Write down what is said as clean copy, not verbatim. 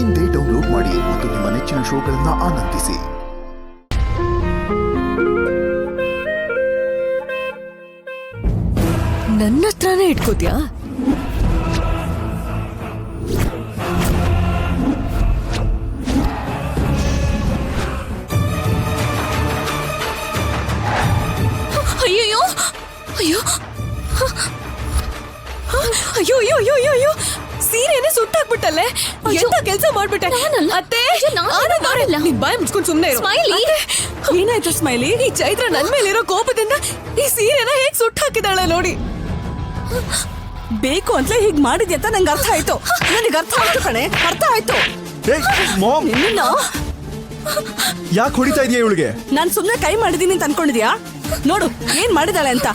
ಇಂದೇ ಡೌನ್ಲೋಡ್ ಮಾಡಿ ಮತ್ತು ನಿಮ್ಮ ನೆಚ್ಚಿನ ಶೋಗಳನ್ನ ಆನಂದಿಸಿ. ನನ್ನ ಹತ್ರನೇ ಇಟ್ಕೋತ್ಯಾ? ಅಯ್ಯೋ ಅಯ್ಯೋ ಅಯ್ಯೋ ಅಯ್ಯೋ ಅಯ್ಯೋ ಅಯ್ಯೋ ಅಯ್ಯೋ ಸೀರೆನೇ ಸುಟ್ಟಾಕ್ಬಿಟ್ಟಲ್ಲೇ. ಎಂತ ಕೆಲಸ ಮಾಡ್ಬಿಟ್ಟೆ ಅತ್ತೆ. ನೀನ್ ಬಾಯಿ ಮುಚ್ಕೊಂಡು ಸುಮ್ನೆ ಇರು. ಸ್ಮೈಲಿ, ಏನಾಯ್ತು ಸ್ಮೈಲಿ? ಈ ಚೈತ್ರ ನನ್ ಮೇಲಿರೋ ಕೋಪದಿಂದ ಈ ಸೀರೆನ ಹೇಗ್ ಸುಟ್ಟು ಹಾಕಿದಾಳೆ ನೋಡಿ. ಬೇಕು ಅಂತಲೇ ಹೀಗ್ ಮಾಡಿದ್ಯ ಅಂತ ನಂಗೆ ಅರ್ಥ ಆಯ್ತು. ನನಗೆ ಅರ್ಥ ಆಯ್ತು ಕಣೆ, ಅರ್ಥ ಆಯ್ತು. ನಿನ್ನ ಯಾಕೆ ಹೊಡಿತಾ ಇದೀಯ ಇವಳಿಗೆ? ನಾನ್ ಸುಮ್ನೆ ಕೈ ಮಾಡಿದೀನಿ ಅಂತ ಅನ್ಕೊಂಡಿದ್ಯಾ? ನೋಡು ಏನ್ ಮಾಡಿದಾಳೆ ಅಂತ.